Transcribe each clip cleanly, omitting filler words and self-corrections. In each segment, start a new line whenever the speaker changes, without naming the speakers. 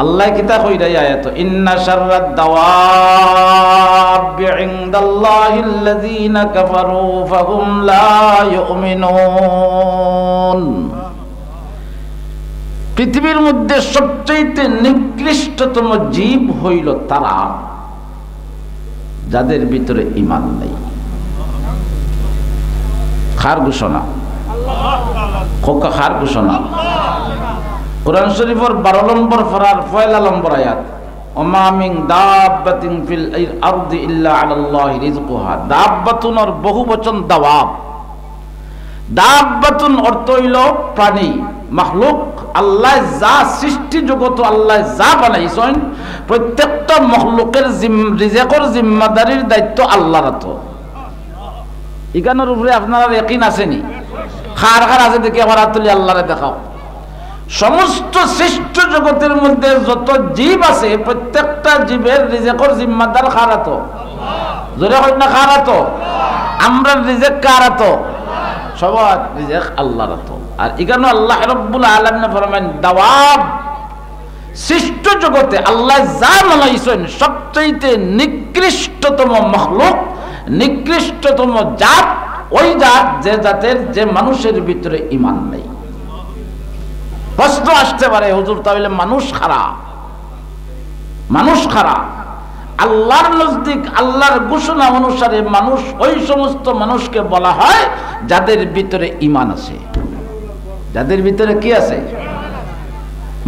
আল্লাহ কিতা কইরাই আয়াত ইন্না শাররাদ দাওয়াবি ইনদাল্লাহিল্লাযীনা কাফারু ফাহুম লা ইউমিনুন। পৃথিবীর মধ্যে সবচেয়ে নিকৃষ্টতম জীব হইল তারা যাদের ভিতরে ঈমান নাই। খার ঘোষণা, খোকা খার ঘোষণা। কুরআন শরীফের 12 নম্বর পারার 1 নম্বর আয়াত ওমা মিন দাব্বাতিন ফিল আরদি ইল্লা আলাল্লাহি রিজকুহা। দাব্বাতুনের বহুবচন দাওয়াব। দাব্বাতুন অর্থ হইল প্রাণী, মাখলুক। আল্লাহ যা সৃষ্টি জগত আল্লাহ যা বানাইছেন প্রত্যেকটা মাখলুকের রিজেকের জিম্মাদারির দায়িত্ব আল্লাহর হাতে। ইগানোর উপরে আপনার ইয়াকিন আসেনি? খার খার আছে দেখি আমার হাত তুলি আল্লাহরে দেখাও। সমস্ত সৃষ্ট জগতের মধ্যে যত জীব আছে প্রত্যেকটা জীবের রিজেকের জিম্মাদার কার হাতে? জোরে হয় না কার হাতে? আমরা রিজেক কার হাতে? সবার রিজেক আল্লাহর হাতে। আর এখানে আল্লাহ রাব্বুল আলামিন ফরমান দাওয়াব, সৃষ্ট জগতে আল্লাহ যা বানাইছেন সবচেয়ে নিকৃষ্টতম মাখলুক, নিকৃষ্টতম জাত ওই জাত যে জাতের যে মানুষের ভিতরে ঈমান নেই। প্রশ্ন আসতে পারে হুজুর তাহলে মানুষ খারাপ, মানুষ খারাপ। আল্লাহর নজদিক আল্লাহর ঘোষণা অনুসারে মানুষ ওই সমস্ত মানুষকে বলা হয় যাদের ভিতরে ঈমান আছে। যাদের ভিতরে কি আছে?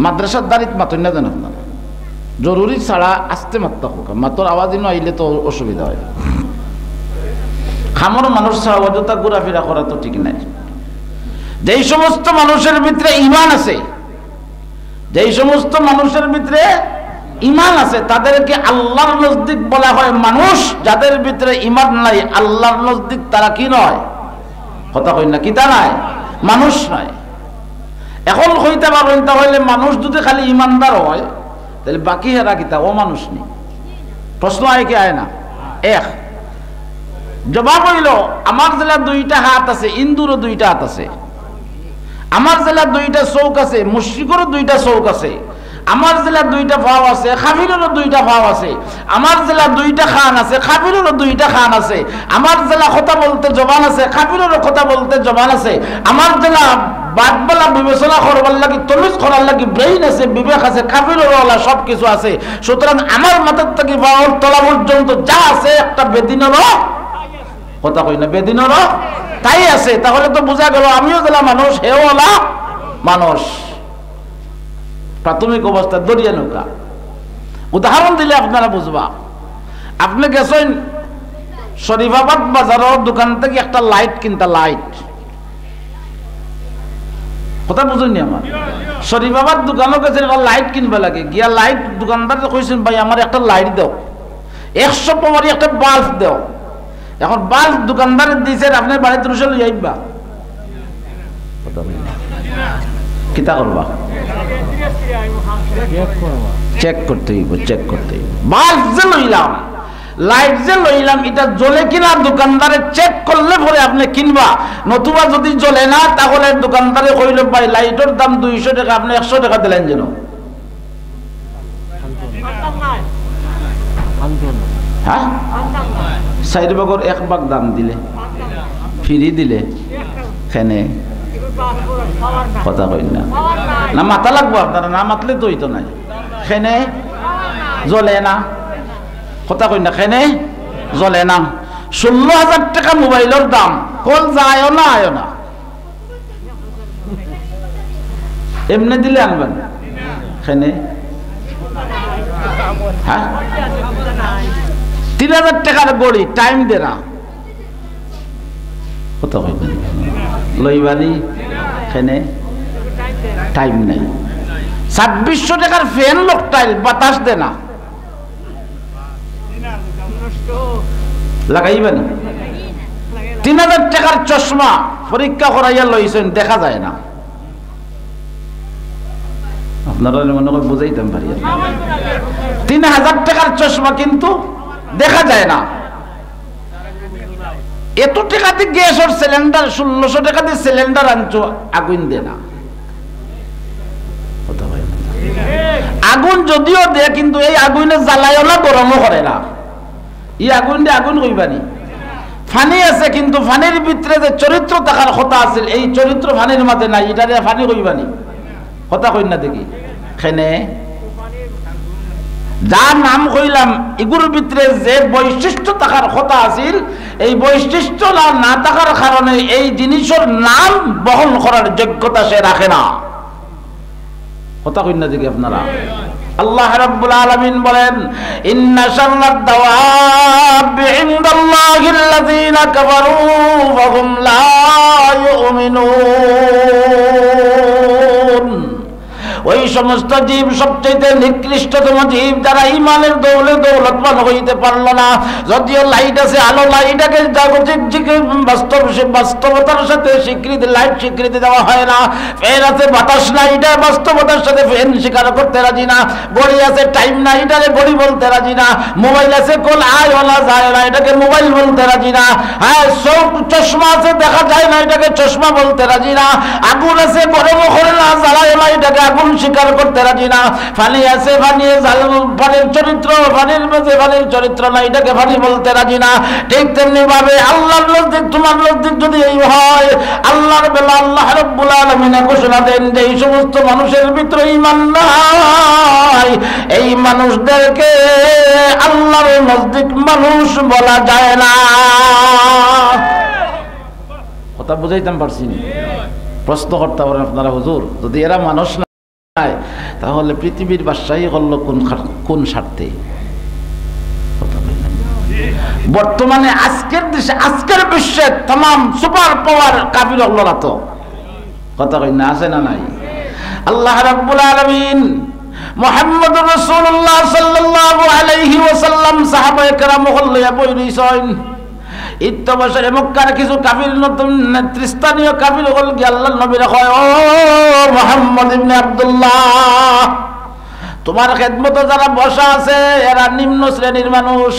মাদ্রাসার দাঁড়িত মাতন না জানেন না, জরুরি ছাড়া আসতে মাত্র হোক, মাতর আওয়াজ আইলে তো অসুবিধা হয়। খামর মানুষ ছাড়া অযথা ঘোরাফেরা করা তো ঠিক নাই। যেই সমস্ত মানুষের ভিতরে ঈমান আছে, যেই সমস্ত মানুষের ভিতরে ঈমান আছে তাদেরকে আল্লাহর নজদিক বলা হয় মানুষ। যাদের ভিতরে ঈমান নাই আল্লাহর নজদিক তারা কি নয়? কথা কই না, কিতা নাই? মানুষ নয়। এখন কইতে পারবেন তাহলে মানুষ যদি খালি ঈমানদার হয় তাহলে বাকি এরা কিতা ও মানুষ নেই? প্রশ্ন আয় কি আয় না? এক জবাব হইল আমার জেলার 2টা হাত আছে, ইন্দুরও 2টা হাত আছে। আমার জেলার 2টা চৌক আছে, মুশরিকেরও 2টা চৌক আছে। আমার জেলার 2টা পাও আছে, কাফিরেরও 2টা পাও আছে। আমার জেলার 2টা খান আছে, কাফিরেরও 2টা খান আছে। আমার জেলা কথা বলতে জবান আছে, কাফিরেরও কথা বলতে জবান আছে। আমার জেলা বাদবালা বিবেচনা করবার লাগি, তমিজ করার লাগি ব্রেইন আছে, বিবেক আছে, কাফিরেরও সব কিছু আছে। সুতরাং আমার মাথার থেকে পাওয়ার তলা পর্যন্ত যা আছে একটা বেদিনেরও কথা কই না, বেদিনেরও তাই আছে। তাহলে তো বোঝা গেল আমিও জেলা মানুষ, হেও ওলা মানুষ। প্রাথমিক অবস্থা দরিয়া নৌকা। উদাহরণ দিলে আপনারা বুঝবা। আপনি গেছেন শরীফাবাদ বাজারের দোকান থেকে একটা লাইট কিনতা, লাইট কথা বুঝুননি আমার। শরীফাবাদ দোকানও গেছেন একটা লাইট কিনবা লাগে, গিয়া লাইট দোকানদার কইছেন ভাই আমার একটা লাইট দাও, 100 পাওয়ারি একটা বাল্ব দাও। এখন বাল্ব দোকানদার দিয়েছেন আপনার বাড়িতে রুশে লই আইবা, কিতা করবা? চেক করতে হইব, চেক করতে হইব। বাল্ব যে লইলাম, লাইট যে লইলাম, এটা জ্বলে কিনা দোকানদারে চেক করলে পরে আপনি কিনবা। নতুবা যদি জ্বলে না তাহলে দোকানদারে কইল ভাই লাইটের দাম 200 টাকা, আপনি 100 টাকা দিলেন যেন। হ্যাঁ, 4 ভাগের 1 ভাগ দাম দিলে, ফ্রি দিলে খেনে কথা কই না, না মাথা লাগবো আপনারা, না মাতলে তো হইতো নাই। খেনে জ্বলে না, কথা কই না, খেনে জ্বলে না। 16,000 টাকা মোবাইলের দাম, কল যায় না আয় না, এমনি দিলে আনবেন খেনে। হ্যাঁ, 3,000 টাকার গড়ি, টাইম দে না, কথা কই না, লইবানি খেনে টাইম নেই। 2600 টাকার ফ্যান লোকটাইল, বাতাস দে না, লাগাইবেন। 3,000 টাকার চশমা পরীক্ষা করাইয়া লইছেন, দেখা যায় না। আপনারা মনে করে বুঝাইতাম পারি, 3,000 টাকার চশমা কিন্তু দেখা যায় না। এত টাকাতে গ্যাসের সিলিন্ডার, 1600 টাকাতে সিলিন্ডার আনছো, আগুন দে না। আগুন যদিও দেয় কিন্তু এই আগুনে জ্বালায়ও না গরমও করে না। এই আগুন দিয়ে আগুন কইবানি। ফানি আছে কিন্তু ফানির ভিতরে যে চরিত্র থাকার কথা আছে এই চরিত্র ফানির মাঝে নাই, এটা দিয়ে ফানি কইবানি। কথা কই না দেখি খেনে যার নাম কইলাম এগুলোর ভিতরে যে বৈশিষ্ট্য থাকার কথা আছিল এই বৈশিষ্ট্য না থাকার কারণে এই জিনিসের নাম বহন করার যোগ্যতা সে রাখে না। কথা কই না দেখি আপনারা। আল্লাহ রাব্বুল আলামিন বলেন ইন্না শাররাদ দাওয়াবি ইনদাল্লাহিল্লাযীনা কাফারু ওয়া হুম লা ইউমিনুন। ওই সমস্ত জীব সবচেয়ে নিকৃষ্টতম জীব যারা ইমানের দৌলতবান হইতে পারল না। যদিও লাইট আছে, আলো লাইটটাকে জাগতিক বাস্তবতার সাথে স্বীকৃতি লাইট স্বীকৃতি দেওয়া হয় না। ফ্যান আছে, বাতাস নাই, এটা বাস্তবতার সাথে ফ্যান স্বীকার করতে রাজি না। ঘড়ি আছে, টাইম নাই, এটাকে ঘড়ি বলতে রাজি না। মোবাইল আছে, কল আয় ওলা যায় না, এটাকে মোবাইল বলতে রাজি না। হ্যাঁ, চশমা আছে, দেখা যায় না, এটাকে চশমা বলতে রাজি না। আগুন আছে, গরমও করে না, জ্বালায় না, এটাকে আগুন স্বীকার করতে রাজি না। পানি আছে, পানির চরিত্র, পানির মাঝে পানির চরিত্র না, এটাকে পানি বলতে রাজি না। ঠিক তেমনি ভাবে আল্লাহর নজদিক তোমার নজদিক যদি এই হয়, আল্লাহর বেলা আল্লাহ রাব্বুল আলামিন ঘোষণা দেন যে এই সমস্ত মানুষের ভিতরে ঈমান নাই, এই মানুষদেরকে আল্লাহর নজদিক মানুষ বলা যায় না। কথা বুঝাইতাম পারছি না? প্রশ্ন করতে পারেন আপনারা, হুজুর যদি এরা মানুষ না তাহলে পৃথিবীর বাদশাহী করলো কোন স্বার্থে? বর্তমানে আজকের দেশে, আজকের বিশ্বে तमाम সুপার পাওয়ার কাফির হল্লা তো। কথা কই না, আছে না নাই? আল্লাহ রাব্বুল আলামিন মুহাম্মদুর রাসূলুল্লাহ সাল্লাল্লাহু আলাইহি ওয়াসাল্লাম সাহাবায়ে কেরাম হল্লা বইরিছেন। ইত্তবসরে মক্কার কিছু কাফির নতুন নেতৃস্থানীয় কাফির হল কি আল্লাহর নবীরা কয়, ও মুহাম্মদ ইবনে আব্দুল্লাহ, তোমার খেদমতে যারা বসা আছে এরা নিম্ন শ্রেণীর মানুষ।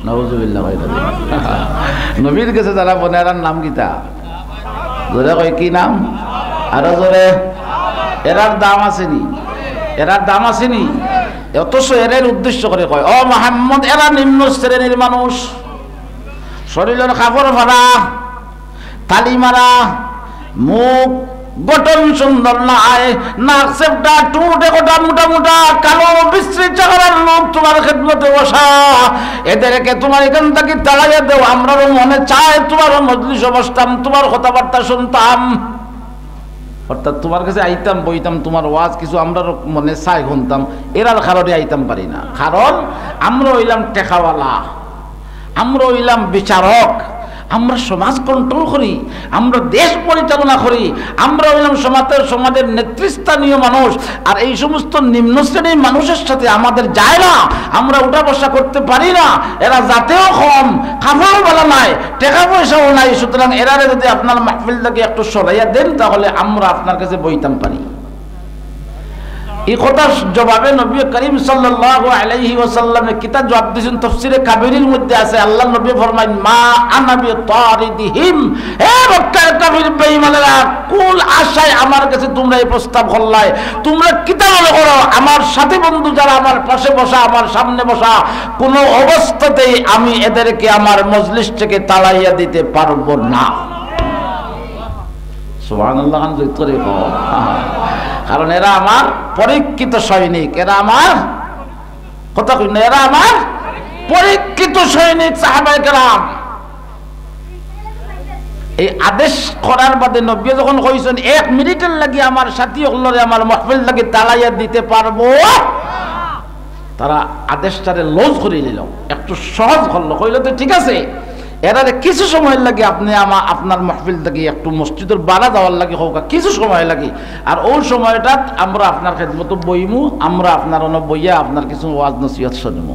নাউযুবিল্লাহ। নবীর কাছে যারা বনে এরার নাম কিতা? জোরে কয় কি নাম? আরো জোরে। এরার দাম আসেনি, এরার দাম আসেনি। অথচ এর উদ্দেশ্য করে কয়, ও মুহাম্মদ এরা নিম্ন শ্রেণীর মানুষ। শরীরের কাপড় ভরা, তালি মারা, মুখ গঠন সুন্দর নাই, নাক চেপটা, টুট একটা মোটা মোটা কালো বিশ্রী চেহারার লোক তোমার খেদমতে বসা। এদেরকে তোমার এখান থেকে তাড়াইয়া দেও। আমরাও মনে চায় তোমার মজলিসে বসতাম, তোমার কথাবার্তা শুনতাম, অর্থাৎ তোমার কাছে আইতাম, বইতাম, তোমার ওয়াজ কিছু আমরা মনে চাই শুনতাম। এরার কারণে আইতাম পারি না, কারণ আমরা হইলাম টেকাওয়ালা, আমরা হইলাম বিচারক, আমরা সমাজ কন্ট্রোল করি, আমরা দেশ পরিচালনা করি, আমরা হইলাম সমাজের নেতৃস্থানীয় মানুষ। আর এই সমস্ত নিম্ন শ্রেণীর মানুষের সাথে আমাদের যায় না, আমরা উঠা বসা করতে পারি না। এরা জাতেও কম, খাবারও বলা নাই, টাকা পয়সাও নাই। সুতরাং এরারে যদি আপনার মাহফিলটাকে একটু সরাইয়া দেন তাহলে আমরা আপনার কাছে বইতাম পারি। এই কথার জবাবে নবী করিম সাল্লাল্লাহু আলাইহি ওয়াসাল্লামের কিতাব জবাব দিয়েছেন, তাফসীরে কাবীরের মধ্যে আছে। আল্লাহ নবী ফরমায়, মা আনা বিতারিদিহিম, হে মক্কার কাফির বেঈমানেরা, কুল আশায় আমার কাছে তোমরা এই প্রস্তাব করলাই, তোমরা কিতাব মনে করো আমার সাথী বন্ধু যারা আমার পাশে বসা, আমার সামনে বসা, কোনো অবস্থাতেই আমি এদেরকে আমার মজলিস থেকে তাড়াইয়া দিতে পারবো না। সুবহানাল্লাহ। কারণ এরা আমার পরীক্ষিত সৈনিক, এরা আমার কথা কই না, এরা আমার পরীক্ষিত সৈনিক সাহাবায়ে কেরাম। এই আদেশ করার বাদে নবী যখন কইছেন 1 মিনিটের লাগি আমার সাথী হলরে আমার মাহফিল লাগি তালাইয়া দিতে পারবো, তারা আদেশটারে লজ করে নিল, একটু সহজ করলো। কইলো তো ঠিক আছে, এরারে কিছু সময় লাগে আপনি আপনার মাহফিল থেকে একটু মসজিদের বাড়া যাওয়ার লাগে হোক, কিছু সময় লাগে, আর ওই সময়টা আমরা আপনার খেদমত বইমু, আমরা আপনার বইয়া আপনার কিছু ওয়াজ নসিহত শুনবো।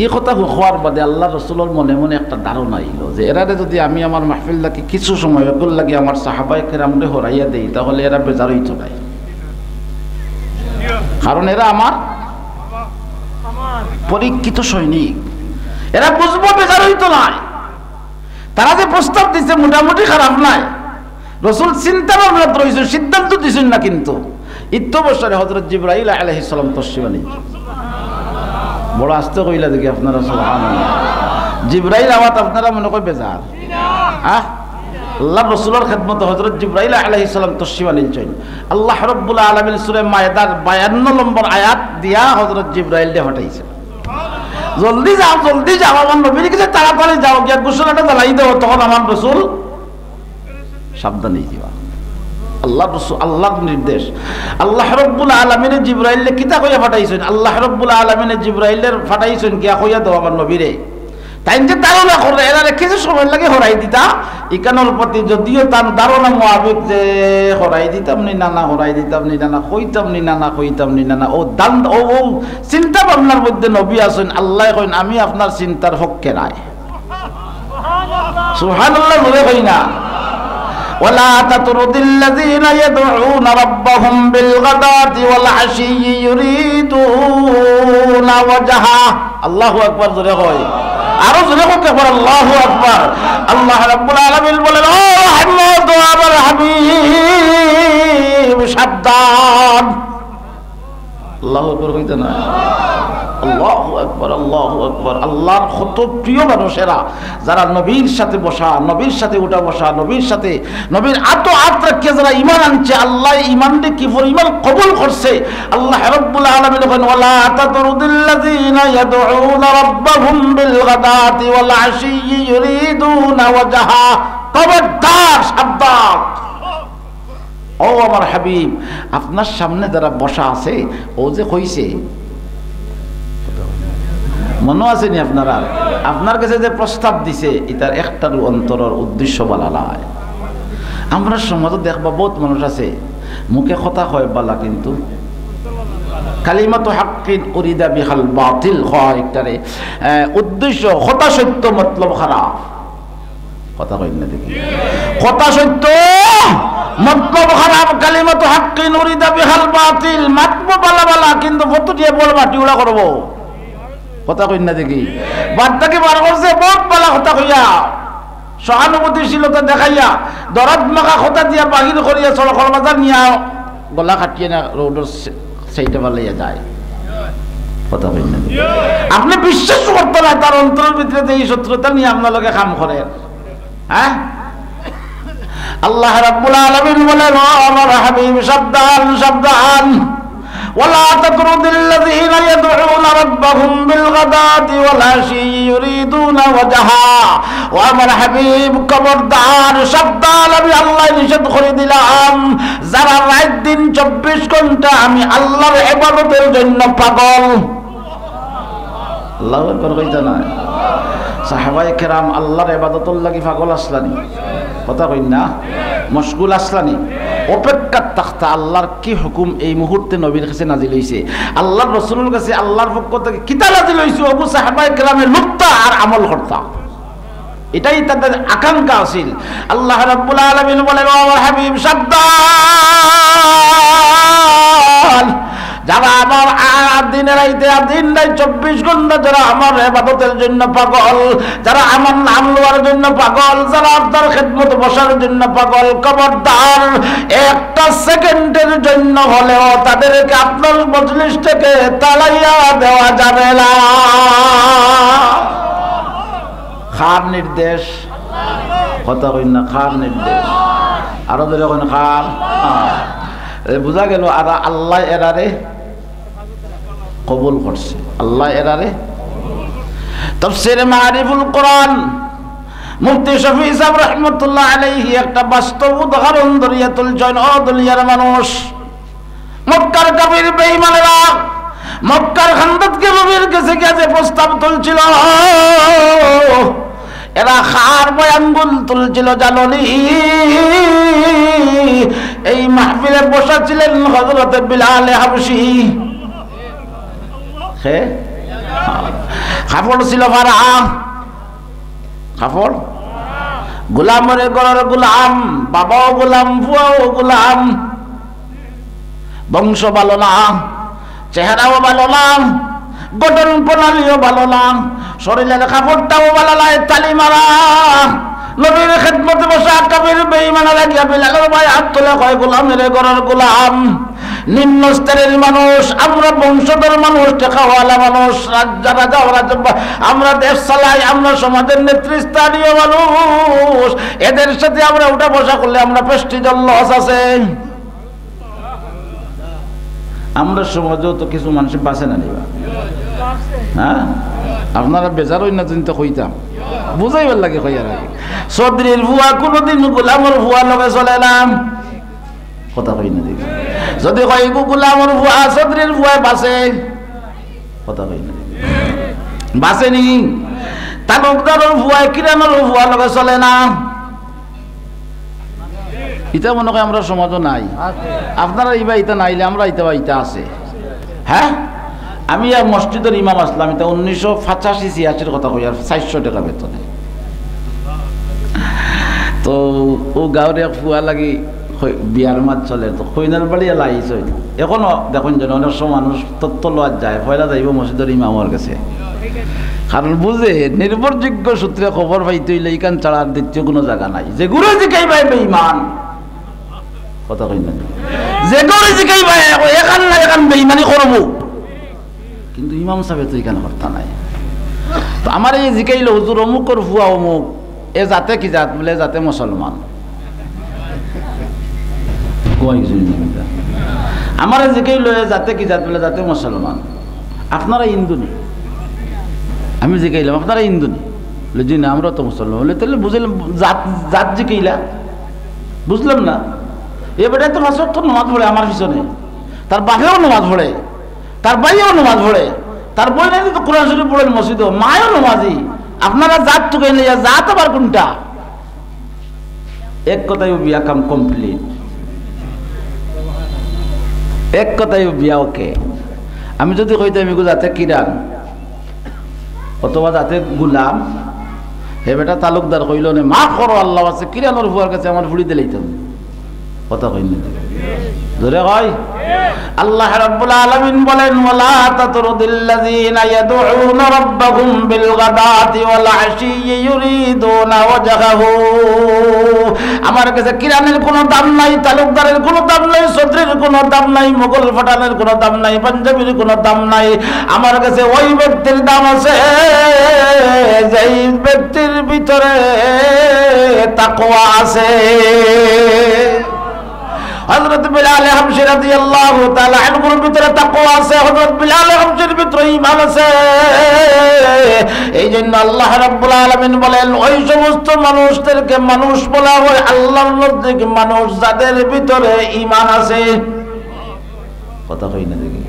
এই কথা হওয়ার বাদে আল্লাহ রসুলের মনে মনে একটা ধারণা আইল যে এরারে যদি আমি আমার মাহফিল লাগে কিছু সময় এগুলো লাগে আমার সাহাবায়ে কেরামরে হরাইয়া দেই তাহলে এরা বেজার হইতো নাই। কারণ এরা আমার পরীক্ষিত সৈনিক, এরা বুঝবো বেজার হইতো নাই। তারা যে প্রস্তাব দিচ্ছে মোটামুটি খারাপ নাই। রসুল চিন্তা ভাবনা রয়েছে, সিদ্ধান্ত দিচ্ছেন না, কিন্তু ইত্য বছরে হযরত জিবরাইল আলাইহিস সালাম তশরিফ আনিয়েছেন। বড় আস্তে কইলা দেখি আপনারা সুবহানাল্লাহ। জিবরাইল আওয়াত আপনারা মনে কই বেজার আল্লাহ রাসূলের খিদমতে হযরত জিবরাইল আলাইহিস সালাম তশরিফ আনিয়েছেন। আল্লাহ রাব্বুল আলামিন সূরা মায়েদার 52 নম্বর আয়াত দিয়া হযরত জিবরাইল কে হটাইছেন, জলদি যাও আমার নবীর কাছে তাড়াতাড়ি যাও, গিয়া গোসলটা জ্বালাই দাও। তখন আমার রাসূল সাবধানে যাবা। আল্লাহ রাসূল আল্লাহর নির্দেশ। আল্লাহ রাব্বুল আলামিন জিবরাইলকে কিতা কইয়া পাঠাইছেন? আল্লাহ রাব্বুল আলামিন জিবরাইলের পাঠাইছেন গিয়া কইয়া দাও আমার নবীরে, তাই যে ধারণা করে এরা কিছু সময় লাগে হরাই দিতা। ইকানোর প্রতি যদিও তার ধারণা মোয়াবিক যে হরাই দিতাম নি নানা, হরাই দিতাম নি নানা, কইতাম নি নানা, কইতাম নি নানা, ও দান ও চিন্তা ভাবনার মধ্যে নবী আছেন। আল্লাহ কইন আমি আপনার চিন্তার পক্ষে নাই। সুবহানাল্লাহ বলে কই না, ওয়ালা তাতরুদিল্লাযীনা ইয়াদউনা রাব্বাহুম বিলগাদাতি ওয়াল আশিয়্যি ইউরিদুনা ওয়াজহা। আল্লাহু আকবার জোরে কয়, আরো জোরে কয় একবার আল্লাহু আকবার। আল্লাহ রাব্বুল আলামিন বলেন, ও মুহাম্মদ ও আমার হাবিব সাবধান। আল্লাহু আকবার কইতে না, আল্লাহু আকবার, আল্লাহু আকবার। আল্লাহর কত প্রিয় মানুষেরা যারা নবীর সাথে বসা, নবীর সাথে উঠা বসা, নবীর সাথে নবীর আত রাখিয়ে যারা ঈমান আনছে, আল্লাহ ঈমানকে কি পরিমাণ কবুল করছে। আল্লাহ রাব্বুল আলামিন বলেন, ওয়ালা তাতরুদিল্লাযীনা ইয়াদউনা রাব্বাহুম বিলগাদাতি ওয়াল আশিয়্যি ইউরিদুনা ওয়াজহা। খবরদার, সাবধান। ও আমার হাবিব, আপনার সামনে যারা বসা আছে, ও যে কইছে মনে আছে নি আপনারা? আপনার কাছে যে প্রস্তাব দিছে এটার একটার অন্তরের উদ্দেশ্য বলা নাই। আমরা সমাজে দেখবা বহুত মানুষ আছে মুখে কথা হয় বালা, কিন্তু কালিমাতু হাক্কিন উরিদা বিহাল বাতিল হয় একটারে উদ্দেশ্য কথা সত্য মতলব খারাপ। কথা কই না দেখি, কথা সত্য মতলব খারাপ। কালিমাতু হাক্কিন উরিদা বিহাল বাতিল, মাতবো বালা বালা কিন্তু ফটো দিয়ে বলবা টিউলা করব। কথা কই না দেখি, বাদটাকে বার করছে বহুত বালা কথা কইয়া, সহানুভূতিশীলতা দেখাইয়া, দরদ মাখা কথা দিয়া বাহির করিয়া সড়কের বাজার নিয়া গলা কাটিয়ে না রোডের সেইটা পালাইয়া যায়। কথা কই না, আপনি বিশ্বাস করতে না তার অন্তরের ভিতরে যে এই শত্রুতা নিয়ে আপনার কাম করে। হ্যাঁ, আল্লাহ রাব্বুল আলামিন বলেন, ও আমার হাবিব সাবধান, সাবধান। ولا تطرد الذين يدعون ربهم بالغداة والعشي يريدون وجهه। وامر حبيب খবরদার, সাবধান, আমি আল্লাহ নিষেধ করে দিলাম যারা রাত দিন 24 ঘন্টা আমি আল্লাহর ইবাদতের জন্য পাগল। আল্লাহু আকবার কইতা না, সাহাবায়ে কেরাম আল্লাহর ইবাদতের লাগি পাগল আসলানি। কথা কই না, মশগুল আসলানি, অপেক্ষা তাখতা আল্লাহর কি হুকুম এই মুহূর্তে নবীর কাছে নাজিল হইছে, আল্লাহর রাসূলের কাছে আল্লাহর পক্ষ থেকে কিতাব নাজিল হইছে, ওগো সাহাবায়ে কেরামে লুপ্তা আর আমল করতা। এটাই তাদের আকাঙ্ক্ষা ছিল। আল্লাহ রাব্বুল আলামিন বলেন, ও আমার হাবিব সাবধান, যারা আমার দিনের রাইতে দিন রাত 24 ঘন্টা যারা আমার ইবাদতের জন্য পাগল, যারা আমার নাম লওয়ার জন্য পাগল, যারা আপনার খেদমত বসার জন্য পাগল, খবরদার একটা সেকেন্ডের জন্য হলেও তাদেরকে আপনার মজলিস থেকে তাড়াইয়া দেওয়া যাবে না। খার নির্দেশ, কথা কই না, খার নির্দেশ। আরো ধরে কোন খার বুঝা গেল। আর আল্লাহ এরারে কবুল করছে, আল্লাহ এরারে। তাফসীরে মারিফুল কোরআন মুফতি শফি সাহেব রাহমাতুল্লাহ আলাইহি একটা বাস্তব উদাহরণ ধরিয়া তুলছেন। ও দুনিয়ার মানুষ, মক্কার কাফির বেঈমানেরা মক্কার খানদাতকে নবীর কাছে গিয়ে প্রস্তাব তুলছিল, এরা খার বয়াঙ্গুল তুলছিল জাননি। এই মাহফিলে বসা ছিলেন হযরত বিলাল হাবশী। কাপড় ছিল ভাড়া, কাপড় গোলামের ঘরের গোলাম, বাবাও গোলাম, বুয়াও গোলাম, বংশ ভালো না, চেহারাও ভালো না, গঠন প্রণালীও ভালো না, শরীরের কাপড়টাও ভালো নাই, তালি মারা। নবীর খেদমতে বসা কাফির বেঈমানেরা গিয়া বিলালের ভাই হাত তুলে কয়, গোলামের ঘরের গোলাম, নিম্ন স্তরের মানুষ, আমরা বংশধর মানুষ, টাকাওয়ালা মানুষ, রাজা আমরা দেশ চালাই, আমরা সমাজের নেতৃস্থানীয় মানুষ, এদের সাথে আমরা উঠা বসা করলে আমরা প্রেস্টিজের লস আছে। আমরা সমাজেও তো কিছু মানুষ বাঁচে না নিবা, হ্যাঁ আপনারা বেজার হই না চিন্তা কইতাম বুঝাইবার লাগে কইয়ার আগে। চৌধুরীর ভুয়া কোনোদিন গোলামর ভুয়া লগে চলে না, কথা কই না দেখি। যদি কই গোলামর ভুয়া চৌধুরীর ভুয়া বাঁচে, কথা কই না বাঁচে নি। তালুকদারের ভুয়া কিরানোর ভুয়া লগে চলে না। ইটা মনে হয় আমরা সমাজও নাই, আপনারা ইবা ইটা নাইলে আমরা ইটা বা ইটা আছে। হ্যাঁ আমি আর মসজিদের ইমাম আসলাম, এটা 1985-86 কথা কই, আর 400 টাকা বেতনে। তো ও গাঁৱৰ এক ফুয়া লাগি বিয়ার মাত চলে, তো কইনার বাড়ি লাইছ এখনো দেখুন যেন অনেক সময় মানুষ তত্ত্ব লওয়া যায়, পয়লা যাইব মসজিদের ইমামের কাছে, কারণ বুঝে নির্ভরযোগ্য সূত্রে খবর পাইতে হইলে এইখান ছাড়া আর দ্বিতীয় কোনো জায়গা নাই। যে গুরু জিকাই পাই বেঈমান, কথা কই না, যে গুরু জিকাই পাই এখান না এখান বেঈমানি করবো, কিন্তু ইমাম সাহেব তো এখানে কথা নাই। তো আমার এই জিকাইল হুজুর অমুকর ফুয়া অমুক, এ জাতে কি জাত বলে, জাতে মুসলমান। আমার জিকাইল এ জাতে কি জাত বলে, জাতে মুসলমান। আপনারা হিন্দু নি? আমি জিকাইলাম আপনারা হিন্দু নি? বলে জি না আমরা তো মুসলমান। বলে তাহলে বুঝলাম জাত জাত জিকাইলা, বুঝলাম না। এবারে তো 5 ওয়াক্ত নামাজ পড়ে আমার পিছনে, তার বাপেও নামাজ পড়ে, তার ভাইও নামাজ পড়ে, তার বই নাই তো কোরআন শরীফ পড়েন মসজিদও, মায়ও নামাজি। আপনারা জাত টুকাই নেই, জাত আবার কোনটা? এক কথায় বিয়া কাম কমপ্লিট, এক কথায় বিয়া ওকে। আমি যদি কইতে আমি যাতে কিরান অথবা যাতে গুলাম, হে বেটা তালুকদার কইল নে মা করো আল্লাহ আছে, কিরানোর ফুয়ার কাছে আমার ফুড়ি দিলেইতাম, কথা কই না ধরে কয়। আল্লাহ রাব্বুল আলামিন বলেন ওয়ালা তাতরুদিল্লাযিনা ইয়াদউনা রাব্বাহুম বিল গাদাতি ওয়াল আশিয়্যি ইউরিদুনা ওয়াজহাহু। আমার কাছে কিরানের কোনো দাম নাই, তালুকদারের কোনো দাম নাই, চৌধুরীর কোনো দাম নাই, মোগল ফাটানের কোনো দাম নাই, পাঞ্জাবির কোনো দাম নাই। আমার কাছে ওই ব্যক্তির দাম আছে যেই ব্যক্তির ভিতরে তাকওয়া আছে। হযরত বিলাল হাবশী রাদিয়াল্লাহু তাআলা আনহুর ভিতরে তাকওয়া আছে, হযরত বিলাল হাবশীর ভিতরে ঈমান আছে। এই জন্য আল্লাহ রাব্বুল আলামিন বলেন ওই সমস্ত মানুষদেরকে মানুষ বলা হয় আল্লাহর নজদিক মানুষ যাদের ভিতরে ঈমান আছে, কথা কই না দেখি।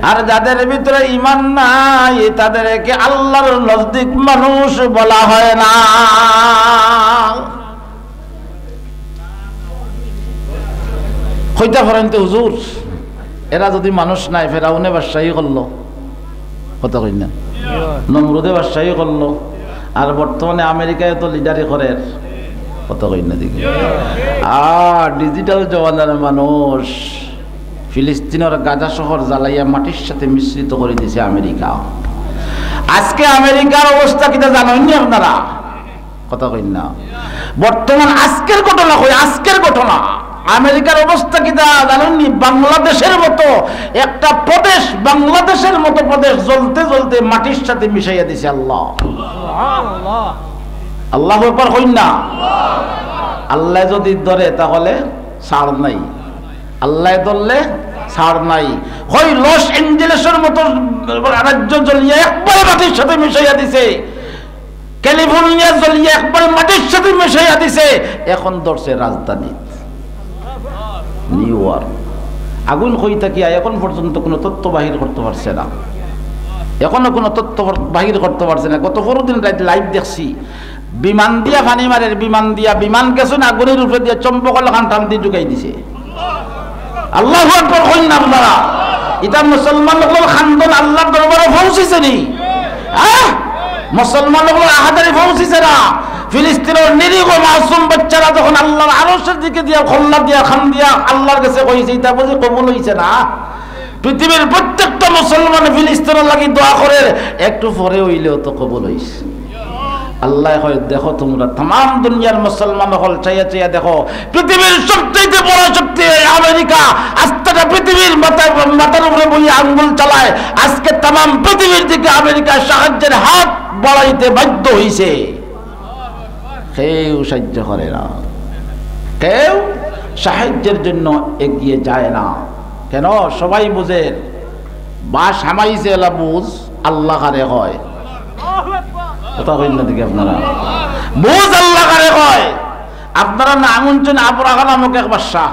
আর যাদের ভিতরে ঈমান নাই তাদেরকে আল্লাহর নজদিক মানুষ বলা হয় না। কইতা পারেন তো হুজুর এরা যদি মানুষ নাই, ফেরাউনে বাদশাহী করলো, কথা কই না, নমরুদে বাদশাহী করলো, আর বর্তমানে আমেরিকায় তো লিডারি করে, কথা কই না দেখি। আর ডিজিটাল জমানার মানুষ ফিলিস্তিনের গাজা শহর জ্বালাইয়া মাটির সাথে মিশ্রিত করে দিয়েছে আমেরিকা। আজকে আমেরিকার অবস্থা কিনা জানেন নি আপনারা, কথা কই না। বর্তমান আজকের ঘটনা কই, আজকের ঘটনা আমেরিকার অবস্থা কিনা জানেননি? বাংলাদেশের মতো একটা প্রদেশ, বাংলাদেশের মতো প্রদেশ জ্বলতে জ্বলতে মাটির সাথে মিশাইয়া দিছে আল্লাহ। আল্লাহু আকবার কইন না। আল্লাহ যদি ধরে তাহলে ছাড় নাই, আল্লাহ ধরলে ছাড় নাই। হয় লস এঞ্জেলেসের মতো রাজ্য জ্বলিয়ে একবারে মাটির সাথে মিশাইয়া দিছে, ক্যালিফোর্নিয়া জ্বলিয়ে একবারে মাটির সাথে মিশাইয়া দিছে। এখন ধরছে রাজধানী নিউ ইয়র্ক, আগুন হই থাকিয়া এখন পর্যন্ত কোনো তথ্য বাহির করতে পারছে না, এখনো কোনো তথ্য বাহির করতে পারছে না। গত 4 দিন রাত লাইভ দেখছি, বিমান দিয়া পানি মারের, বিমান দিয়া বিমান গেছে না আগুনের উপরে দিয়ে চম্পকল খান টান দিয়ে ঢুকাই দিছে। আল্লাহু আকবার কইন না আপনারা। এটা মুসলমান লোকের খান্দন আল্লাহর দরবারে পৌঁছেছে নি? মুসলমান লোকের আহাদারি পৌঁছেছে না? ফিলিস্তিনের নিরীহ মাসুম বাচ্চারা যখন আল্লাহর আরশের দিকে দিয়া খল্লা দিয়া খান দিয়া আল্লাহর কাছে কইছে, এটা বুঝি কবুল হইছে না? পৃথিবীর প্রত্যেকটা মুসলমান ফিলিস্তিনের লাগি দোয়া করে, একটু পরে হইলেও তো কবুল হইছে। আল্লাহ হয় দেখো তোমরা तमाम দুনিয়ার মুসলমান হল চাইয়া চাইয়া দেখো পৃথিবীর সবচেয়ে বড় শক্তি আমেরিকা আজটা পৃথিবীর মাথার উপরে বইয়ে আঙ্গুল চালায় আজকে तमाम পৃথিবীর দিকে আমেরিকা সাহায্যের হাত বাড়াইতে বাধ্য হইছে কেউ সাহায্য করে না কেউ সাহায্যের জন্য এগিয়ে যায় না কেন সবাই বুঝে বাস হামাইছে এলা বুঝ আল্লাহ কারে হয় কথা কইন না দেখি আপনারা বুঝ আল্লাহ কারে হয় আপনারা নাম শুনছেন আবরাহা নামক এক বাদশা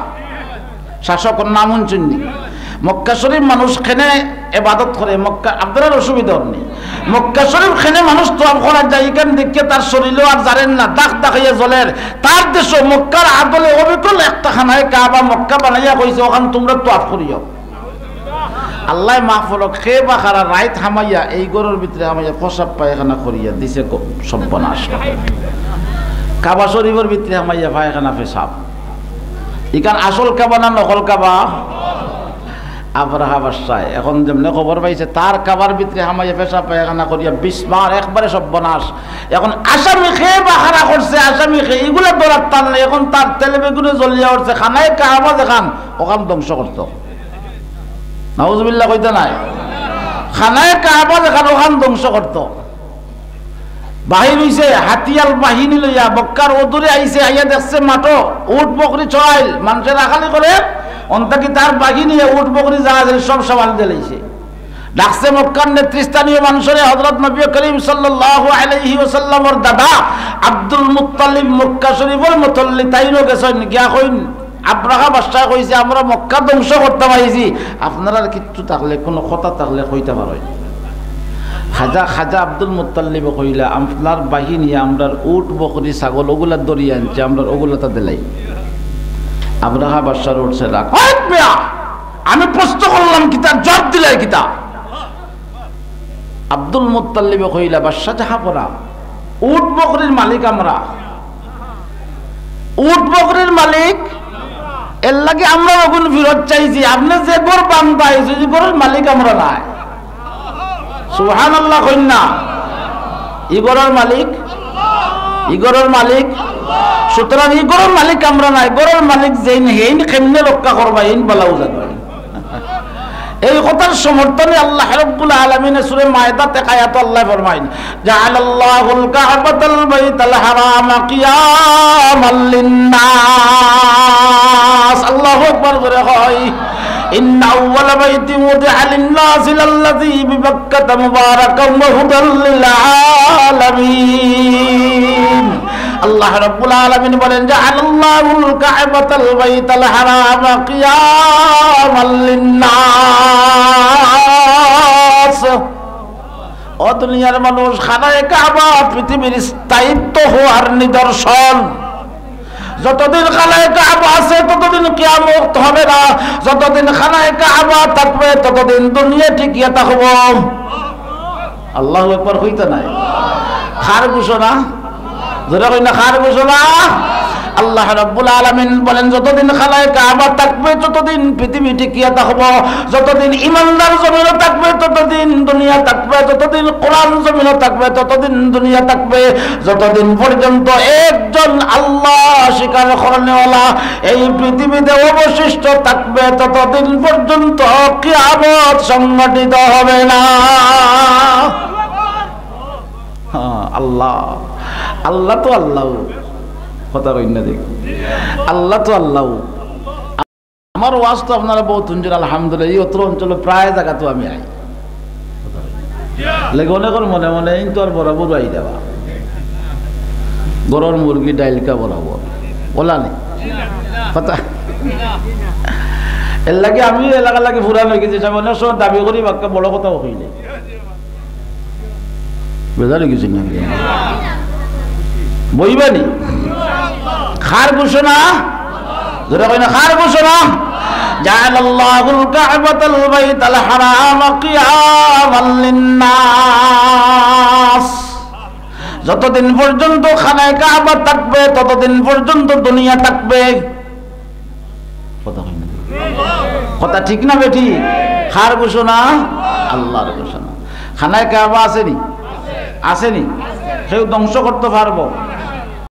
শাসকের নাম শুনছেন মক্কা শরীফ মানুষ খেনে ইবাদত করে মক্কা আপনারা অসুবিধা নেই মক্কা শরীফ খেনে মানুষ তো করা যায় এখান দেখে তার শরীরও আর জানেন না দাগ দাগাইয়া জ্বলের তার দেশ মক্কার আদলে অবিকল একটা খানায় কাবা মক্কা বানাইয়া কইছে ওখান তোমরা তো আফ করিও আল্লাহ মাহফলক খে বা খারা রাইত হামাইয়া এই গরুর ভিতরে হামাইয়া প্রসাব পায়খানা করিয়া দিছে সর্বনাশ কাবা শরীফের ভিতরে হামাইয়া পায়খানা পেশাব এখান আসল কাবা না নকল কাবা আবরাহা বাদশায় এখন যেমনি খবর পাইছে তার কাবার ভিতরে হামাইয়া পেশাব পায়খানা করিয়া 20 বার একবারে সর্বনাশ এখন আসামি খেয়ে বাহারা করছে আসামি খেয়ে এগুলো দৌড়াত টান নাই এখন তার তেলে বেগুনে জ্বলিয়া উঠছে খানায় কাবা দেখান ওখান ধ্বংস করতো নাউজুবিল্লাহ কইতে নাই খানায় কাবা দেখান ওখান ধ্বংস করতো বাহির হইছে হাতিয়াল বাহিনী লইয়া বক্কার ওদূরে আইছে আইয়া দেখছে মাঠো উট বকরি চড়াইল মানুষের রাখালি করে অন্তাকি তার বাহিনী উট বকরি জাহাজের সব সামাল দিলাইছে ডাকছে মক্কার নেতৃস্থানীয় মানুষের হযরত নবী করিম সাল্লাল্লাহু আলাইহি ওয়াসাল্লামের দাদা আব্দুল মুত্তালিব মক্কা শরীফের মুতল্লি তাইনো গেছেন গিয়া কইন আবরাহা বাদশা কইছে আমরা মক্কা ধ্বংস করতে পাইছি আপনারা কিচ্ছু থাকলে কোনো কথা থাকলে কইতে পারেন খাজা আব্দুল মুত্তালিব কইলা আপনার বাহিনী আমরার উট বকরি ছাগল ওগুলা দরিয়া আনছে আমরা ওগুলা তা দিলাই আবরাহা বাদশার উঠছে রাখ আমি প্রশ্ন করলাম কিতা জবাব দিলাই কিতা আব্দুল মুত্তালিব কইলা বাদশা যাহা পড়া উট বকরির মালিক আমরা উট বকরির মালিক এর লাগে আমরা ওগুন ফিরত চাইছি আপনি যে গর বান্দাই যদি গরের মালিক আমরা নাই সুবহানাল্লাহ কইন না ইগরের মালিক ইগরের মালিক সুতরাং ইগরের মালিক আমরা নাই গরের মালিক যেইন হেইন কেমনে রক্ষা করবা এইন বলাও জানবা এই কথার সমর্থনে আল্লাহ রাব্বুল আলামিন সূরা মায়দাতে আয়াত আল্লাহ ফরমায়েন জাআলাল্লাহুল কা'বাতাল বাইতাল হারাম কিয়ামাল লিন-নাস আল্লাহু আকবার জোরে হয় ইন্না আউওয়ালা বাইতিন উদিআ লিন-নাস লাল্লাযী বিবাক্কাতা মুবারাকান ওয়া হুদাল লিল আলামিন আল্লাহ রাব্বুল আলামিন বলেন জাআলাল্লাহুল কা'বাতাল বাইতাল হারাম কিয়ামাল লিন-নাস ও দুনিয়ার মানুষ খানায়ে কাবা পৃথিবীর স্থায়িত্ব হওয়ার নিদর্শন যতদিন খানায়ে কাবা আছে ততদিন কিয়ামত হবে না যতদিন খানায়ে কাবা থাকবে ততদিন দুনিয়া টিকিয়ে থাকবে আল্লাহু আকবার কইতে নাই খার ঘোষণা যারা কই না খার ঘোষণা আল্লাহ রাব্বুল আলামিন বলেন যতদিন খানায়ে কাবা থাকবে ততদিন পৃথিবী টিকিয়ে থাকবে যতদিন ঈমানদার জমিনে থাকবে ততদিন দুনিয়া থাকবে যতদিন কোরআন জমিনে থাকবে ততদিন দুনিয়া থাকবে যতদিন পর্যন্ত একজন আল্লাহ স্বীকার করেনওয়ালা এই পৃথিবীতে অবশিষ্ট থাকবে ততদিন পর্যন্ত কিয়ামত সংঘটিত হবে না আল্লাহ আল্লাহ তো আল্লাহ কথা কই না দেখ আল্লাহ তো আল্লাহ আমার ওয়াজ তো আপনারা বহুত শুনছেন আলহামদুলিল্লাহ এই অত্র অঞ্চলে প্রায় জায়গা তো আমি আই লেগনে করে মনে মনে তো আর বরাবর আই দেওয়া গরুর মুরগি ডাইলকা বরাবর বলা নেই কথা এর লাগে আমি এলাকা লাগে ফুরা হয়ে গেছি সামনে সব দাবি করি বাক্য বড় কথা হইলে বেজার কিছু না বইবানি খার ঘোষণা যারা কই না খার ঘোষণা জাআলাল্লাহুল কা'বাতাল বাইতাল হারাম কিয়ামাল লিন-নাস যতদিন পর্যন্ত খানায়ে কাবা থাকবে ততদিন পর্যন্ত দুনিয়া থাকবে কথা কই না কথা ঠিক না বেটি খার ঘোষণা আল্লাহর ঘোষণা খানায়ে কাবা আসেনি আসেনি সেও ধ্বংস করতে পারবো